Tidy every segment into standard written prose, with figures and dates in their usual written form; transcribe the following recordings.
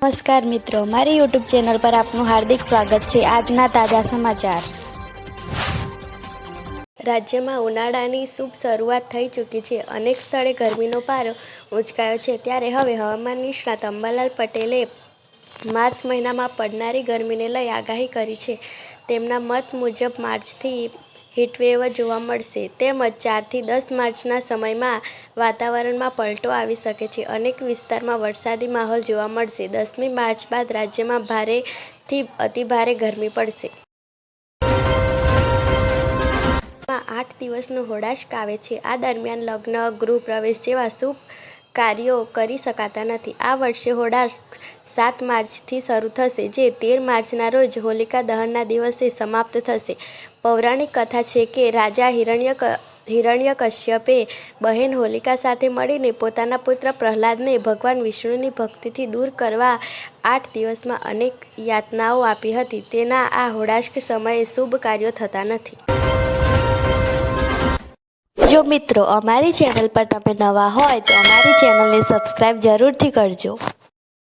નમસ્કાર મિત્રો, મારી યુટ્યુબ ચેનલ પર આપનું હાર્દિક સ્વાગત છે। આજના તાજા સમાચાર। રાજ્યમાં ઉનાળાની શુભ શરૂઆત થઈ ચૂકી છે। અનેક સ્થળે ગરમીનો પારો ઊંચકાયો છે। ત્યારે હવે હવામાન નિષ્ણાત અંબાલાલ પટેલે માર્ચ મહિનામાં પડનારી ગરમીને લઈ આગાહી કરી છે। તેમના મત મુજબ માર્ચથી હીટવેવ જોવા મળશે, તેમજ 4 થી 10 માર્ચના સમયમાં વાતાવરણમાં પલટો આવી શકે છે। અનેક વિસ્તારમાં વરસાદી માહોલ જોવા મળશે। 10મી માર્ચ બાદ રાજ્યમાં ભારેથી અતિભારે ગરમી પડશે। 8 દિવસનો હોડાશક આવે છે। આ દરમિયાન લગ્ન, ગૃહ પ્રવેશ જેવા શુભ કાર્યો કરી શકાતા નથી। આ વર્ષે હોડાશક 7 માર્ચથી શરૂ થશે, જે 13 માર્ચના રોજ હોલિકા દહનના દિવસે સમાપ્ત થશે। પૌરાણિક કથા છે કે રાજા હિરણ્યકશ્યપે બહેન હોલિકા સાથે મળીને પોતાના પુત્ર પ્રહલાદને ભગવાન વિષ્ણુની ભક્તિથી દૂર કરવા 8 દિવસમાં અનેક યાતનાઓ આપી હતી। તેના આ હોડાશક સમયે શુભ કાર્યો થતા નથી। જો મિત્રો અમારી ચેનલ પર તમે નવા હોય તો અમારી ચેનલને સબસ્ક્રાઇબ જરૂરથી કરજો।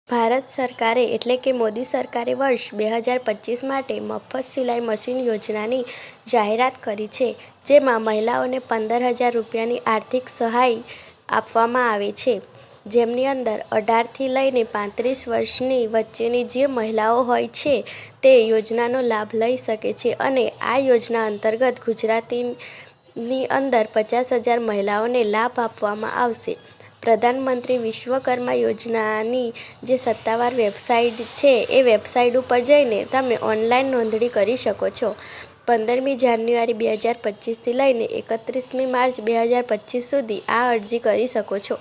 ભારત સરકારે એટલે કે મોદી સરકારે વર્ષ 2025 માટે મફત સિલાઈ મશીન યોજનાની જાહેરાત કરી છે, જેમાં મહિલાઓને 15,000 રૂપિયાની આર્થિક સહાય આપવામાં આવે છે, જેમની અંદર 18થી લઈને 35 વર્ષની વચ્ચેની જે મહિલાઓ હોય છે તે યોજનાનો લાભ લઈ શકે છે। અને આ યોજના અંતર્ગત ગુજરાતની અંદર 50,000 મહિલાઓને લાભ આપવામાં આવશે। પ્રધાનમંત્રી વિશ્વકર્મા યોજનાની જે સત્તાવાર વેબસાઇટ છે એ વેબસાઇટ ઉપર જઈને તમે ઓનલાઈન નોંધણી કરી શકો છો। 15મી જાન્યુઆરી 2025થી લઈને 31મી માર્ચ 2025 સુધી આ અરજી કરી શકો છો।